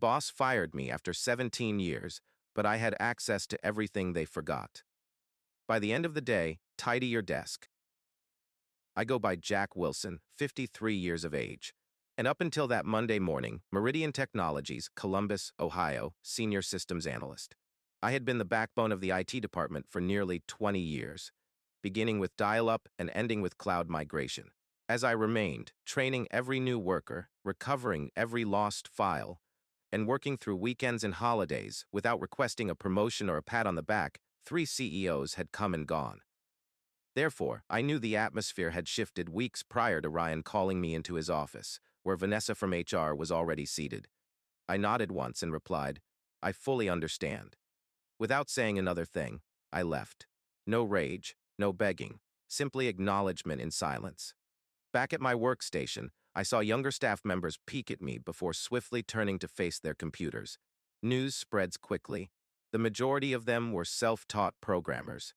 boss fired me after 17 years, but I had access to everything they forgot. By the end of the day, tidy your desk. I go by Jack Wilson, 53 years of age. And up until that Monday morning, Meridian Technologies, Columbus, Ohio, Senior Systems Analyst. I had been the backbone of the IT department for nearly 20 years, beginning with dial-up and ending with cloud migration. As I remained, training every new worker, recovering every lost file, and working through weekends and holidays without requesting a promotion or a pat on the back, 3 CEOs had come and gone. Therefore, I knew the atmosphere had shifted weeks prior to Ryan calling me into his office, where Vanessa from HR was already seated. I nodded once and replied, "I fully understand." Without saying another thing, I left. No rage, no begging, simply acknowledgement in silence. Back at my workstation, I saw younger staff members peek at me before swiftly turning to face their computers. News spreads quickly. The majority of them were self-taught programmers.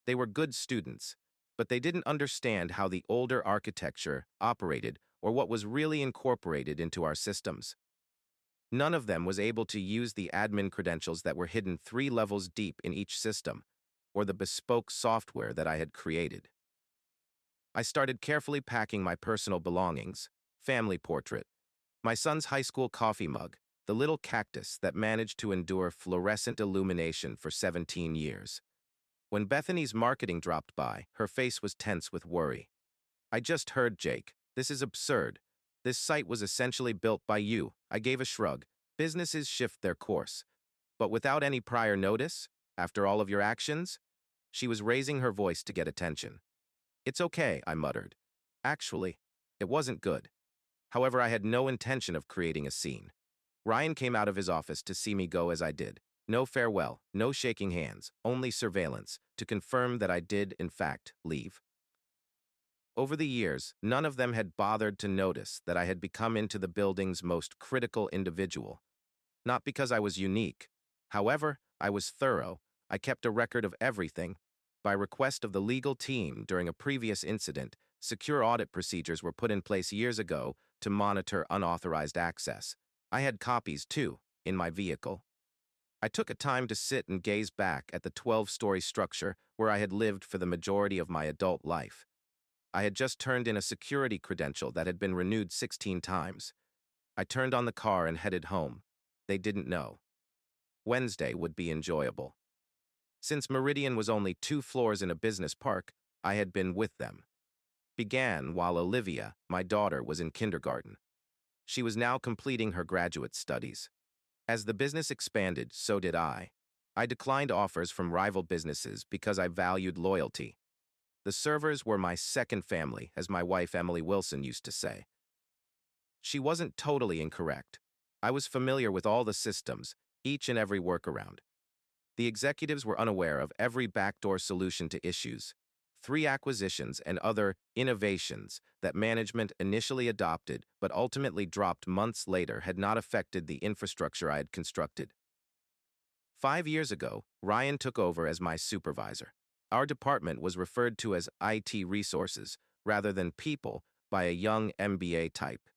They were good students, but they didn't understand how the older architecture operated or what was really incorporated into our systems. None of them was able to use the admin credentials that were hidden 3 levels deep in each system, or the bespoke software that I had created. I started carefully packing my personal belongings, family portrait, my son's high school coffee mug, the little cactus that managed to endure fluorescent illumination for 17 years. When Bethany's marketing dropped by, her face was tense with worry. "I just heard, Jake. This is absurd. This site was essentially built by you." I gave a shrug. Businesses shift their course. But without any prior notice, after all of your actions? She was raising her voice to get attention. "It's okay," I muttered. Actually, it wasn't good. However, I had no intention of creating a scene. Ryan came out of his office to see me go as I did. No farewell, no shaking hands, only surveillance, to confirm that I did, in fact, leave. Over the years, none of them had bothered to notice that I had become into the building's most critical individual. Not because I was unique. However, I was thorough. I kept a record of everything. By request of the legal team during a previous incident, secure audit procedures were put in place years ago to monitor unauthorized access. I had copies, too, in my vehicle. I took a time to sit and gaze back at the 12-story structure where I had lived for the majority of my adult life. I had just turned in a security credential that had been renewed 16 times. I turned on the car and headed home. They didn't know. Wednesday would be enjoyable. Since Meridian was only 2 floors in a business park, I had been with them. Began while Olivia, my daughter, was in kindergarten. She was now completing her graduate studies. As the business expanded, so did I. I declined offers from rival businesses because I valued loyalty. The servers were my second family, as my wife Emily Wilson used to say. She wasn't totally incorrect. I was familiar with all the systems, each and every workaround. The executives were unaware of every backdoor solution to issues. 3 acquisitions and other innovations that management initially adopted but ultimately dropped months later had not affected the infrastructure I had constructed. 5 years ago, Ryan took over as my supervisor. Our department was referred to as IT resources rather than people by a young MBA type.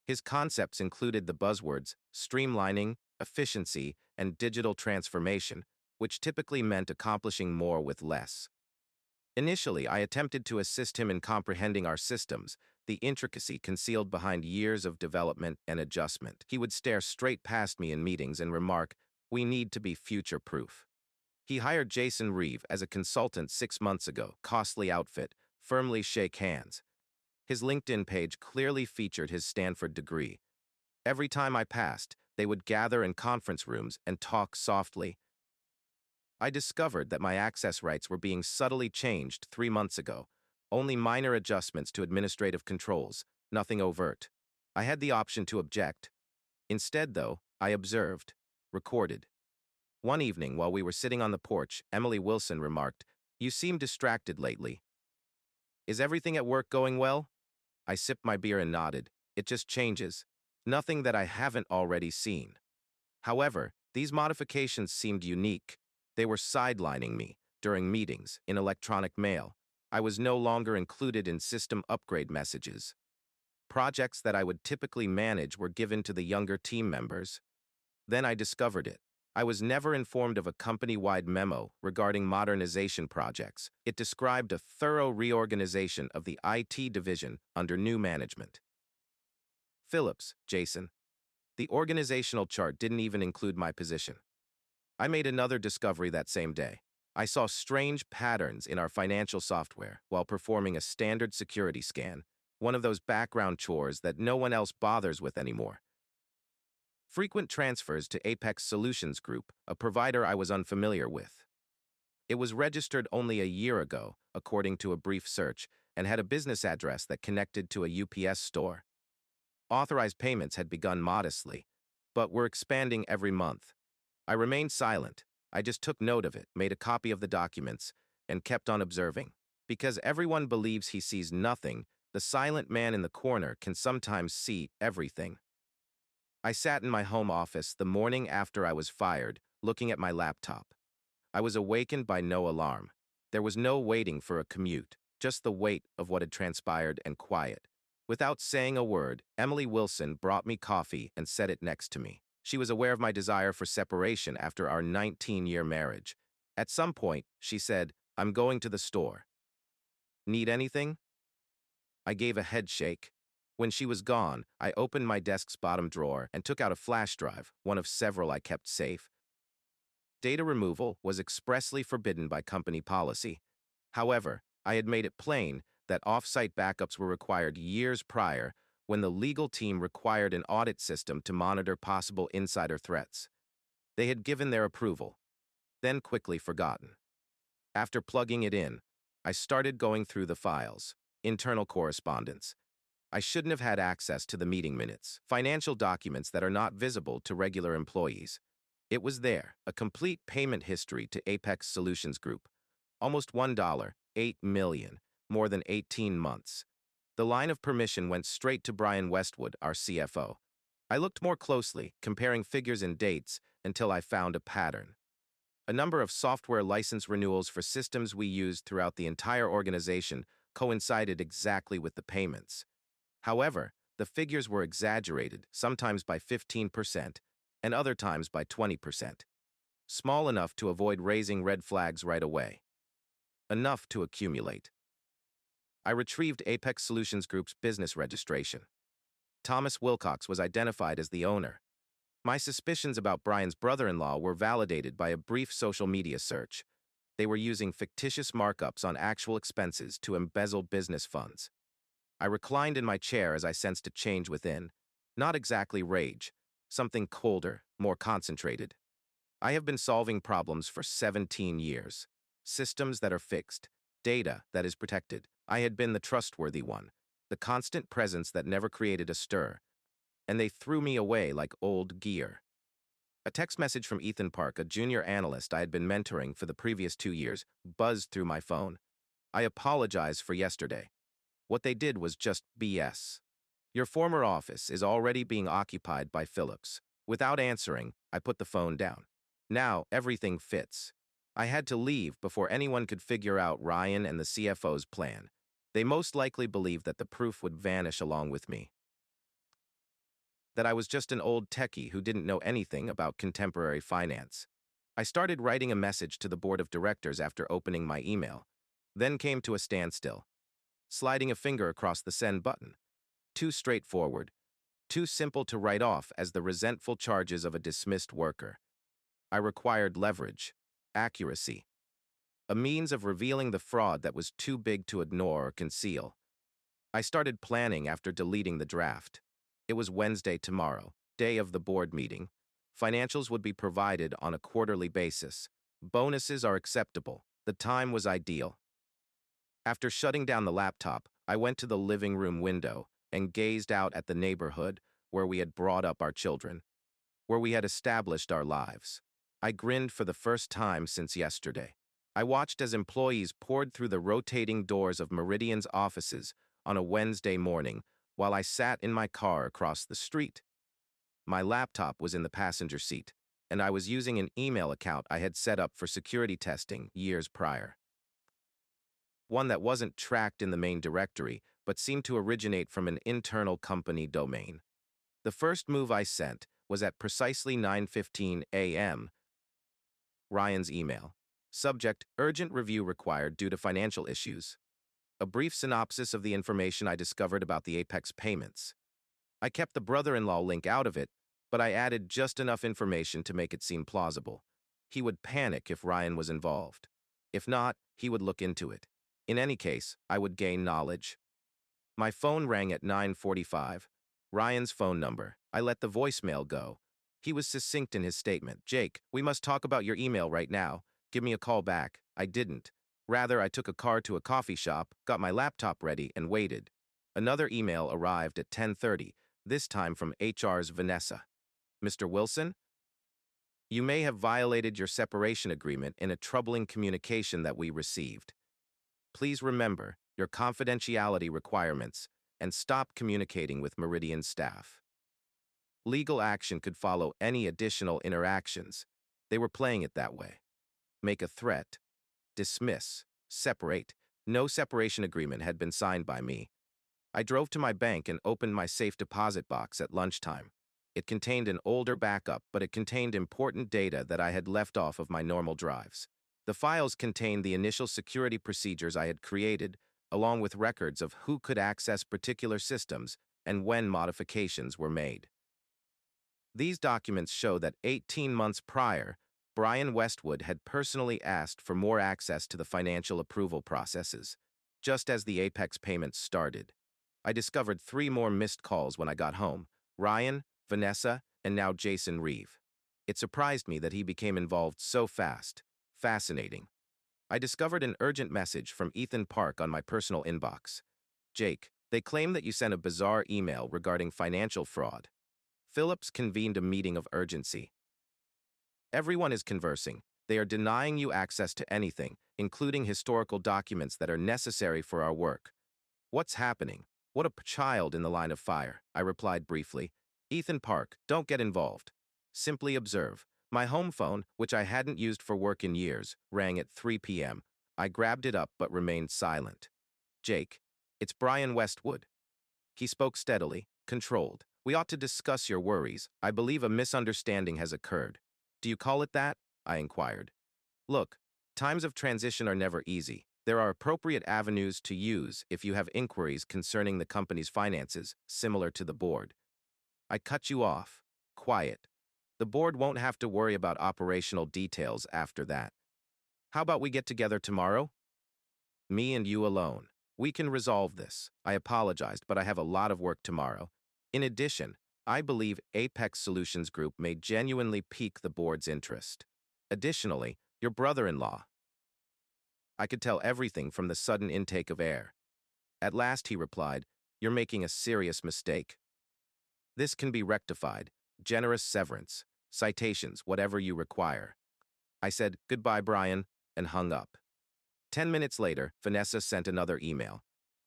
His concepts included the buzzwords streamlining, efficiency, and digital transformation, which typically meant accomplishing more with less. Initially, I attempted to assist him in comprehending our systems, the intricacy concealed behind years of development and adjustment. He would stare straight past me in meetings and remark, "We need to be future-proof." He hired Jason Reeve as a consultant 6 months ago, costly outfit, firmly shake hands. His LinkedIn page clearly featured his Stanford degree. Every time I passed, they would gather in conference rooms and talk softly. I discovered that my access rights were being subtly changed 3 months ago, only minor adjustments to administrative controls, nothing overt. I had the option to object. Instead, though, I observed, recorded. One evening, while we were sitting on the porch, Emily Wilson remarked, "You seem distracted lately. Is everything at work going well?" I sipped my beer and nodded. It just changes. Nothing that I haven't already seen. However, these modifications seemed unique. They were sidelining me during meetings, in electronic mail. I was no longer included in system upgrade messages. Projects that I would typically manage were given to the younger team members. Then I discovered it. I was never informed of a company-wide memo regarding modernization projects. It described a thorough reorganization of the IT division under new management. Phillips, Jason. The organizational chart didn't even include my position. I made another discovery that same day. I saw strange patterns in our financial software while performing a standard security scan, one of those background chores that no one else bothers with anymore. Frequent transfers to Apex Solutions Group, a provider I was unfamiliar with. It was registered only a year ago, according to a brief search, and had a business address that connected to a UPS store. Authorized payments had begun modestly, but were expanding every month. I remained silent. I just took note of it, made a copy of the documents, and kept on observing. Because everyone believes he sees nothing, the silent man in the corner can sometimes see everything. I sat in my home office the morning after I was fired, looking at my laptop. I was awakened by no alarm. There was no waiting for a commute, just the weight of what had transpired and quiet. Without saying a word, Emily Wilson brought me coffee and set it next to me. She was aware of my desire for separation after our 19-year marriage. At some point, she said, "I'm going to the store. Need anything?" I gave a head shake. When she was gone, I opened my desk's bottom drawer and took out a flash drive, one of several I kept safe. Data removal was expressly forbidden by company policy. However, I had made it plain that off-site backups were required years prior when the legal team required an audit system to monitor possible insider threats. They had given their approval, then quickly forgotten. After plugging it in, I started going through the files, internal correspondence. I shouldn't have had access to the meeting minutes, financial documents that are not visible to regular employees. It was there, a complete payment history to Apex Solutions Group. Almost $1, $8 million, more than 18 months. The line of permission went straight to Brian Westwood, our CFO. I looked more closely, comparing figures and dates, until I found a pattern. A number of software license renewals for systems we used throughout the entire organization coincided exactly with the payments. However, the figures were exaggerated, sometimes by 15%, and other times by 20%. Small enough to avoid raising red flags right away. Enough to accumulate. I retrieved Apex Solutions Group's business registration. Thomas Wilcox was identified as the owner. My suspicions about Brian's brother-in-law were validated by a brief social media search. They were using fictitious markups on actual expenses to embezzle business funds. I reclined in my chair as I sensed a change within. Not exactly rage, something colder, more concentrated. I have been solving problems for 17 years. Systems that are fixed, data that is protected. I had been the trustworthy one, the constant presence that never created a stir. And they threw me away like old gear. A text message from Ethan Park, a junior analyst I had been mentoring for the previous 2 years, buzzed through my phone. I apologize for yesterday. What they did was just BS. Your former office is already being occupied by Phillips. Without answering, I put the phone down. Now, everything fits. I had to leave before anyone could figure out Ryan and the CFO's plan. They most likely believed that the proof would vanish along with me. That I was just an old techie who didn't know anything about contemporary finance. I started writing a message to the board of directors after opening my email, then came to a standstill, sliding a finger across the send button. Too straightforward, too simple to write off as the resentful charges of a dismissed worker. I required leverage, accuracy, a means of revealing the fraud that was too big to ignore or conceal. I started planning after deleting the draft. It was Wednesday tomorrow, day of the board meeting. Financials would be provided on a quarterly basis. Bonuses are acceptable. The time was ideal. After shutting down the laptop, I went to the living room window and gazed out at the neighborhood where we had brought up our children, where we had established our lives. I grinned for the first time since yesterday. I watched as employees poured through the rotating doors of Meridian's offices on a Wednesday morning while I sat in my car across the street. My laptop was in the passenger seat, and I was using an email account I had set up for security testing years prior. One that wasn't tracked in the main directory, but seemed to originate from an internal company domain. The first move I sent was at precisely 9:15 a.m. Ryan's email. Subject: urgent review required due to financial issues. A brief synopsis of the information I discovered about the Apex payments. I kept the brother-in-law link out of it, but I added just enough information to make it seem plausible. He would panic if Ryan was involved. If not, he would look into it. In any case, I would gain knowledge. My phone rang at 9:45. Ryan's phone number. I let the voicemail go. He was succinct in his statement. Jake, we must talk about your email right now. Give me a call back. I didn't. Rather, I took a car to a coffee shop, got my laptop ready, and waited. Another email arrived at 10:30, this time from HR's Vanessa. Mr. Wilson? You may have violated your separation agreement in a troubling communication that we received. Please remember your confidentiality requirements and stop communicating with Meridian staff. Legal action could follow any additional interactions. They were playing it that way. Make a threat. Dismiss. Separate. No separation agreement had been signed by me. I drove to my bank and opened my safe deposit box at lunchtime. It contained an older backup, but it contained important data that I had left off of my normal drives. The files contained the initial security procedures I had created, along with records of who could access particular systems and when modifications were made. These documents show that 18 months prior, Brian Westwood had personally asked for more access to the financial approval processes, just as the Apex payments started. I discovered 3 more missed calls when I got home: Ryan, Vanessa, and now Jason Reeve. It surprised me that he became involved so fast. Fascinating. I discovered an urgent message from Ethan Park on my personal inbox. Jake, they claim that you sent a bizarre email regarding financial fraud. Phillips convened a meeting of urgency. Everyone is conversing. They are denying you access to anything, including historical documents that are necessary for our work. What's happening? What a child in the line of fire, I replied briefly. Ethan Park, don't get involved. Simply observe. My home phone, which I hadn't used for work in years, rang at 3 p.m. I grabbed it up but remained silent. Jake, it's Brian Westwood. He spoke steadily, controlled. We ought to discuss your worries. I believe a misunderstanding has occurred. Do you call it that? I inquired. Look, times of transition are never easy. There are appropriate avenues to use if you have inquiries concerning the company's finances, similar to the board. I cut you off. Quiet. The board won't have to worry about operational details after that. How about we get together tomorrow? Me and you alone. We can resolve this. I apologized, but I have a lot of work tomorrow. In addition, I believe Apex Solutions Group may genuinely pique the board's interest. Additionally, your brother-in-law. I could tell everything from the sudden intake of air. At last he replied, you're making a serious mistake. This can be rectified. Generous severance. Citations, whatever you require. I said, goodbye, Brian, and hung up. 10 minutes later, Vanessa sent another email.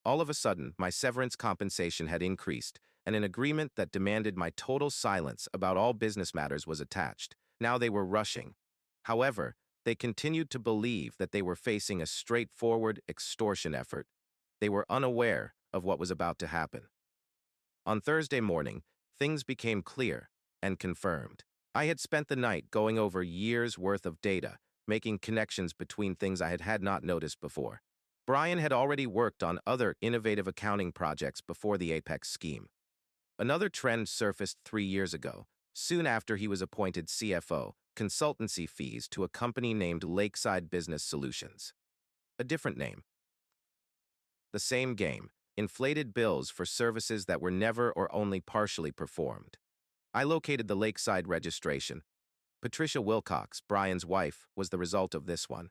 All of a sudden, my severance compensation had increased, and an agreement that demanded my total silence about all business matters was attached. Now they were rushing. However, they continued to believe that they were facing a straightforward extortion effort. They were unaware of what was about to happen. On Thursday morning, things became clear and confirmed. I had spent the night going over years' worth of data, making connections between things I had not noticed before. Brian had already worked on other innovative accounting projects before the Apex scheme. Another trend surfaced 3 years ago, soon after he was appointed CFO, consultancy fees to a company named Lakeside Business Solutions. A different name. The same game, inflated bills for services that were never or only partially performed. I located the Lakeside registration. Patricia Wilcox, Brian's wife, was the result of this one.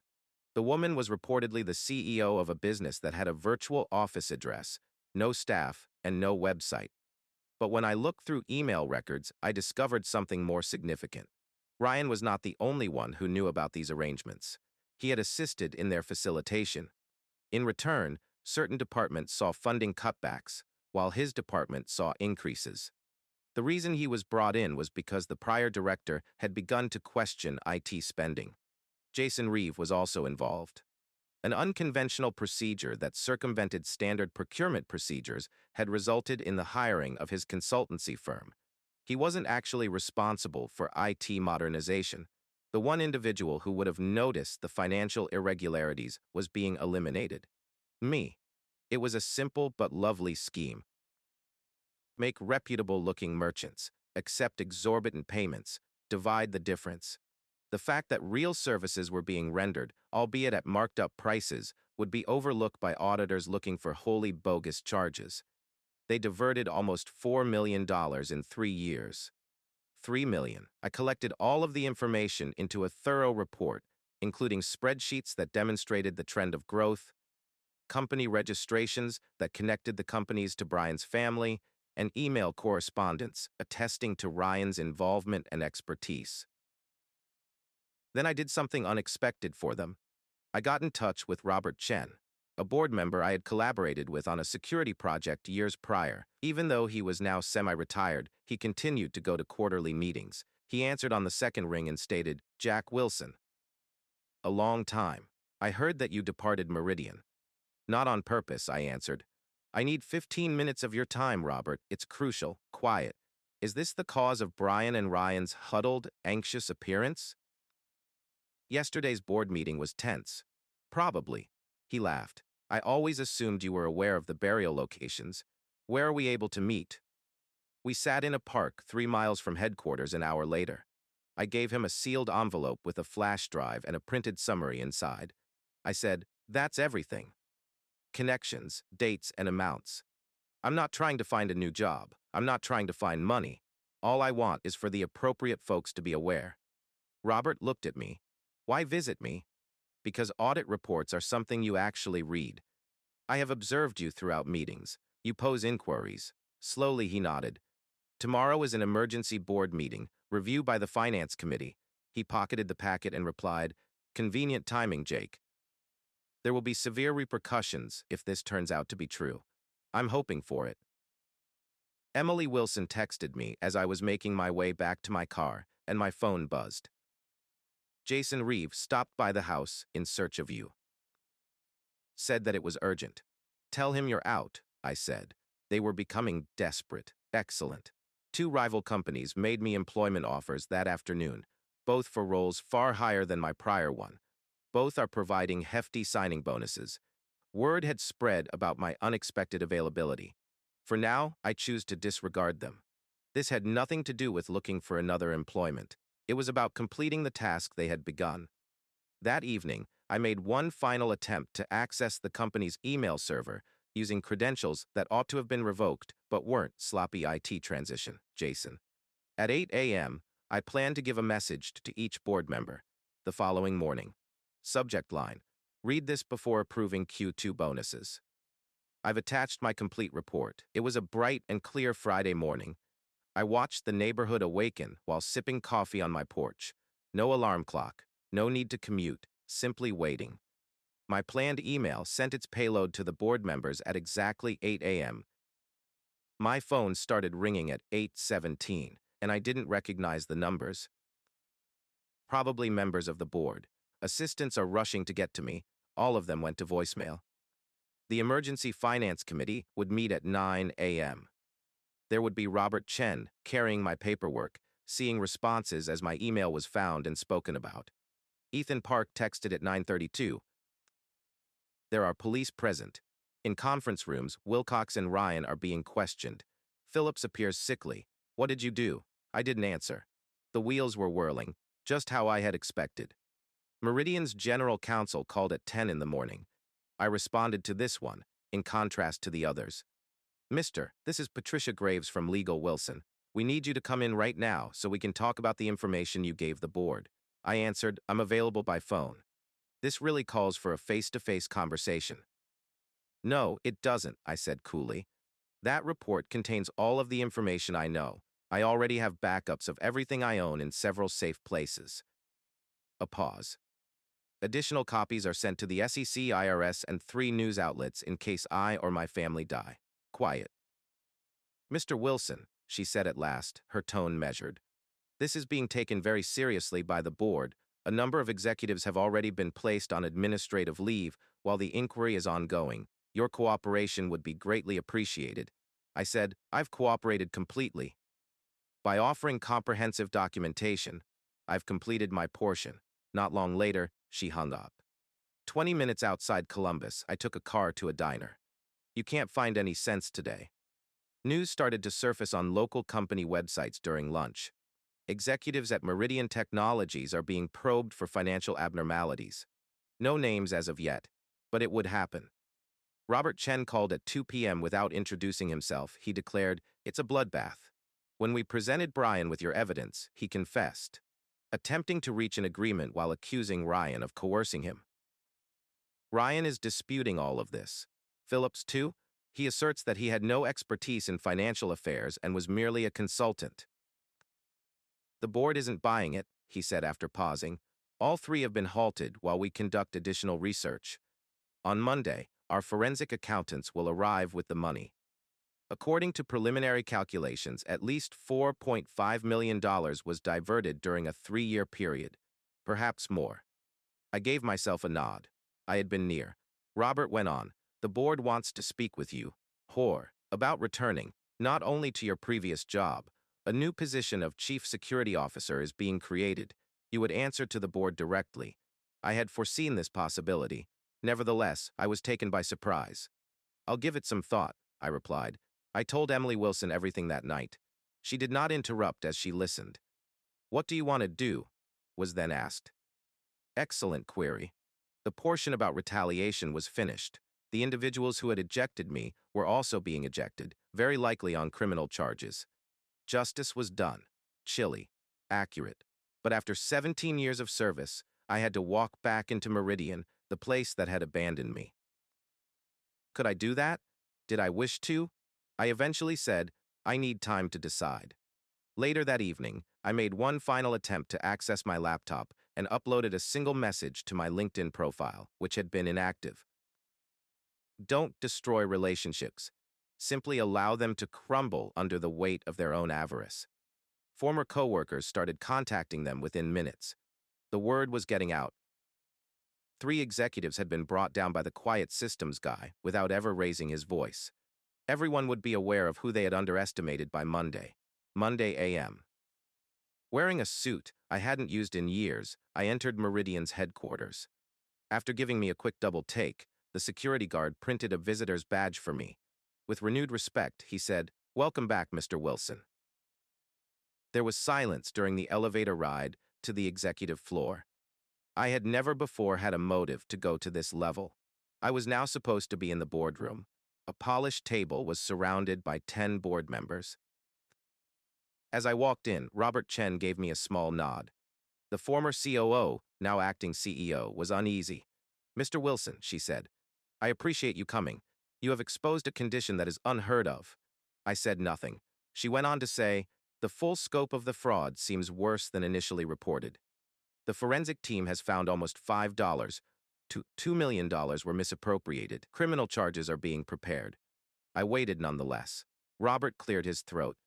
The woman was reportedly the CEO of a business that had a virtual office address, no staff, and no website. But when I looked through email records, I discovered something more significant. Ryan was not the only one who knew about these arrangements. He had assisted in their facilitation. In return, certain departments saw funding cutbacks, while his department saw increases. The reason he was brought in was because the prior director had begun to question IT spending. Jason Reeve was also involved. An unconventional procedure that circumvented standard procurement procedures had resulted in the hiring of his consultancy firm. He wasn't actually responsible for IT modernization. The one individual who would have noticed the financial irregularities was being eliminated. Me. It was a simple but lovely scheme. Make reputable-looking merchants, accept exorbitant payments, divide the difference. The fact that real services were being rendered, albeit at marked-up prices, would be overlooked by auditors looking for wholly bogus charges. They diverted almost $4 million in 3 years. $3 million. I collected all of the information into a thorough report, including spreadsheets that demonstrated the trend of growth, company registrations that connected the companies to Brian's family, and email correspondence attesting to Ryan's involvement and expertise. Then I did something unexpected for them. I got in touch with Robert Chen, a board member I had collaborated with on a security project years prior. Even though he was now semi-retired, he continued to go to quarterly meetings. He answered on the second ring and stated, "Jack Wilson." "A long time. I heard that you departed Meridian." "Not on purpose," I answered. "I need 15 minutes of your time, Robert. It's crucial. Quiet. Is this the cause of Brian and Ryan's huddled, anxious appearance?" "Yesterday's board meeting was tense." "Probably." He laughed. "I always assumed you were aware of the burial locations. Where are we able to meet?" We sat in a park 3 miles from headquarters an hour later. I gave him a sealed envelope with a flash drive and a printed summary inside. I said, "That's everything. Connections, dates, and amounts. I'm not trying to find a new job. I'm not trying to find money. All I want is for the appropriate folks to be aware." Robert looked at me. "Why visit me?" "Because audit reports are something you actually read. I have observed you throughout meetings. You pose inquiries." Slowly he nodded. "Tomorrow is an emergency board meeting, review by the finance committee." He pocketed the packet and replied, "Convenient timing, Jake. There will be severe repercussions if this turns out to be true. I'm hoping for it." Emily Wilson texted me as I was making my way back to my car, and my phone buzzed. "Jason Reeve stopped by the house in search of you. Said that it was urgent." "Tell him you're out," I said. They were becoming desperate. Excellent. 2 rival companies made me employment offers that afternoon, both for roles far higher than my prior one. Both are providing hefty signing bonuses. Word had spread about my unexpected availability. For now, I choose to disregard them. This had nothing to do with looking for another employment. It was about completing the task they had begun. That evening, I made one final attempt to access the company's email server using credentials that ought to have been revoked but weren't. Sloppy IT transition, Jason. At 8 a.m., I planned to give a message to each board member. The following morning. Subject line: "Read this before approving Q2 bonuses." I've attached my complete report. It was a bright and clear Friday morning. I watched the neighborhood awaken while sipping coffee on my porch. No alarm clock, no need to commute, simply waiting. My planned email sent its payload to the board members at exactly 8 a.m. My phone started ringing at 8:17, and I didn't recognize the numbers. Probably members of the board. Assistants are rushing to get to me. All of them went to voicemail. The Emergency Finance Committee would meet at 9 a.m. There would be Robert Chen carrying my paperwork, seeing responses as my email was found and spoken about. Ethan Park texted at 9:32. There are police present. In conference rooms, Wilcox and Ryan are being questioned. Phillips appears sickly. "What did you do?" I didn't answer. The wheels were whirling, just how I had expected. Meridian's general counsel called at 10 in the morning. I responded to this one, in contrast to the others. "Mister, this is Patricia Graves from Legal Wilson. We need you to come in right now so we can talk about the information you gave the board." I answered, "I'm available by phone." This really calls for a face-to-face conversation. "No, it doesn't," I said coolly. "That report contains all of the information I know. I already have backups of everything I own in several safe places." A pause. "Additional copies are sent to the SEC, IRS, and 3 news outlets in case I or my family die." Quiet. "Mr. Wilson," she said at last, her tone measured. "This is being taken very seriously by the board. A number of executives have already been placed on administrative leave while the inquiry is ongoing. Your cooperation would be greatly appreciated. I said, I've cooperated completely. By offering comprehensive documentation, I've completed my portion. Not long later, she hung up. 20 minutes outside Columbus, I took a car to a diner. You can't find any sense today. News started to surface on local company websites during lunch. Executives at Meridian Technologies are being probed for financial abnormalities. No names as of yet, but it would happen. Robert Chen called at 2 p.m. without introducing himself. He declared, "It's a bloodbath." When we presented Brian with your evidence, he confessed, attempting to reach an agreement while accusing Ryan of coercing him. Ryan is disputing all of this. Phillips, too? He asserts that he had no expertise in financial affairs and was merely a consultant. The board isn't buying it, he said after pausing. All three have been halted while we conduct additional research. On Monday, our forensic accountants will arrive with the money. According to preliminary calculations, at least $4.5 million was diverted during a 3-year period, perhaps more. I gave myself a nod. I had been near. Robert went on, the board wants to speak with you, about returning, not only to your previous job. A new position of Chief Security Officer is being created. You would answer to the board directly. I had foreseen this possibility. Nevertheless, I was taken by surprise. I'll give it some thought, I replied. I told Emily Wilson everything that night. She did not interrupt as she listened. What do you want to do? Was then asked. Excellent query. The portion about retaliation was finished. The individuals who had ejected me were also being ejected, very likely on criminal charges. Justice was done. Chilly. Accurate. But after 17 years of service, I had to walk back into Meridian, the place that had abandoned me. Could I do that? Did I wish to? I eventually said, I need time to decide. Later that evening, I made one final attempt to access my laptop and uploaded a single message to my LinkedIn profile, which had been inactive. Don't destroy relationships. Simply allow them to crumble under the weight of their own avarice. Former coworkers started contacting them within minutes. The word was getting out. 3 executives had been brought down by the quiet systems guy without ever raising his voice. Everyone would be aware of who they had underestimated by Monday a.m. Wearing a suit I hadn't used in years, I entered Meridian's headquarters. After giving me a quick double take, the security guard printed a visitor's badge for me. With renewed respect, he said, "Welcome back, Mr. Wilson." There was silence during the elevator ride to the executive floor. I had never before had a motive to go to this level. I was now supposed to be in the boardroom. A polished table was surrounded by 10 board members. As I walked in, Robert Chen gave me a small nod. The former COO, now acting CEO, was uneasy. "Mr. Wilson," she said, "I appreciate you coming. You have exposed a condition that is unheard of." I said nothing. She went on to say, "The full scope of the fraud seems worse than initially reported. The forensic team has found almost $5 to $2 million were misappropriated. Criminal charges are being prepared." I waited nonetheless. Robert cleared his throat.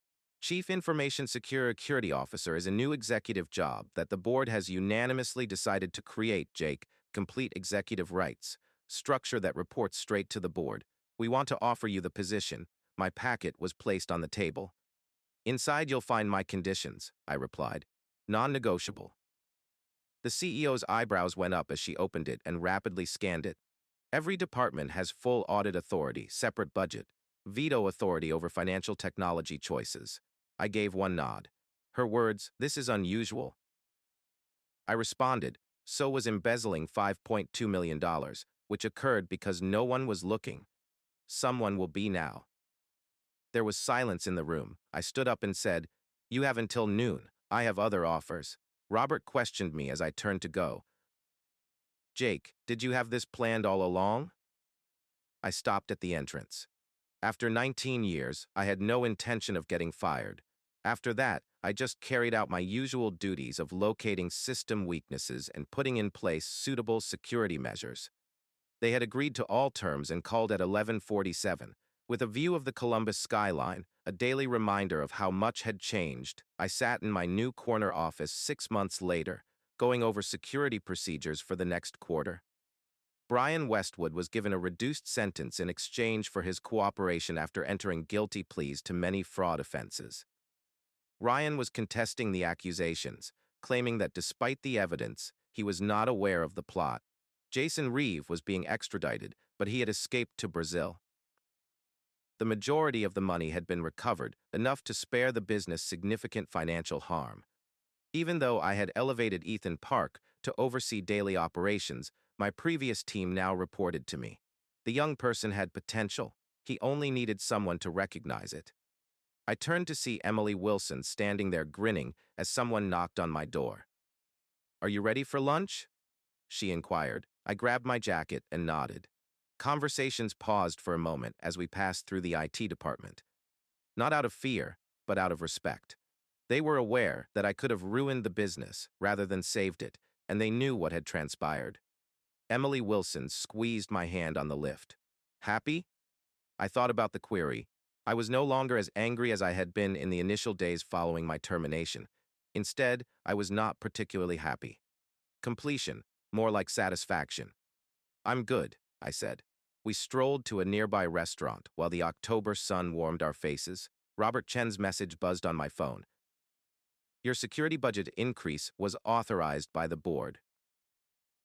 "Chief Information Security Officer is a new executive job that the board has unanimously decided to create, Jake. Complete executive rights. Structure that reports straight to the board. We want to offer you the position." My packet was placed on the table. "Inside you'll find my conditions," I replied. "Non-negotiable." The CEO's eyebrows went up as she opened it and rapidly scanned it. Every department has full audit authority, separate budget, veto authority over financial technology choices. I gave one nod. Her words, "This is unusual." I responded, "So was embezzling $5.2 million, which occurred because no one was looking. Someone will be now." There was silence in the room. I stood up and said, "You have until noon. I have other offers." Robert questioned me as I turned to go. "Jake, did you have this planned all along?" I stopped at the entrance. After 19 years, I had no intention of getting fired. After that, I just carried out my usual duties of locating system weaknesses and putting in place suitable security measures. They had agreed to all terms and called at 11:47. With a view of the Columbus skyline, a daily reminder of how much had changed, I sat in my new corner office 6 months later, going over security procedures for the next quarter. Brian Westwood was given a reduced sentence in exchange for his cooperation after entering guilty pleas to many fraud offenses. Ryan was contesting the accusations, claiming that despite the evidence, he was not aware of the plot. Jason Reeve was being extradited, but he had escaped to Brazil. The majority of the money had been recovered, enough to spare the business significant financial harm. Even though I had elevated Ethan Park to oversee daily operations, my previous team now reported to me. The young person had potential. He only needed someone to recognize it. I turned to see Emily Wilson standing there grinning as someone knocked on my door. "Are you ready for lunch?" she inquired. I grabbed my jacket and nodded. Conversations paused for a moment as we passed through the IT department. Not out of fear, but out of respect. They were aware that I could have ruined the business rather than saved it, and they knew what had transpired. Emily Wilson squeezed my hand on the lift. "Happy?" I thought about the query. I was no longer as angry as I had been in the initial days following my termination. Instead, I was not particularly happy. Completion, more like satisfaction. "I'm good," I said. We strolled to a nearby restaurant while the October sun warmed our faces. Robert Chen's message buzzed on my phone. "Your security budget increase was authorized by the board."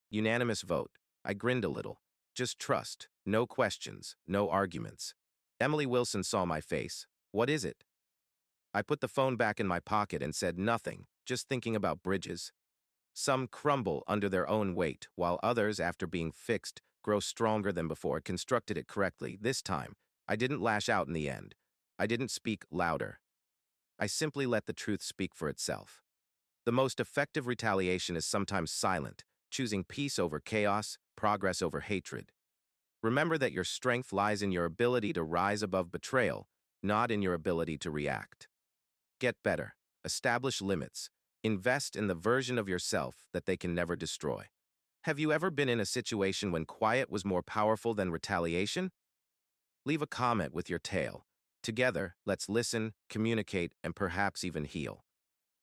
Unanimous vote. I grinned a little. Just trust. No questions. No arguments. Emily Wilson saw my face. "What is it?" I put the phone back in my pocket and said nothing, just thinking about bridges. Some crumble under their own weight, while others, after being fixed, grow stronger than before. Constructed it correctly. This time, I didn't lash out in the end. I didn't speak louder. I simply let the truth speak for itself. The most effective retaliation is sometimes silent, choosing peace over chaos, progress over hatred. Remember that your strength lies in your ability to rise above betrayal, not in your ability to react. Get better. Establish limits. Invest in the version of yourself that they can never destroy. Have you ever been in a situation when quiet was more powerful than retaliation? Leave a comment with your tale. Together, let's listen, communicate, and perhaps even heal.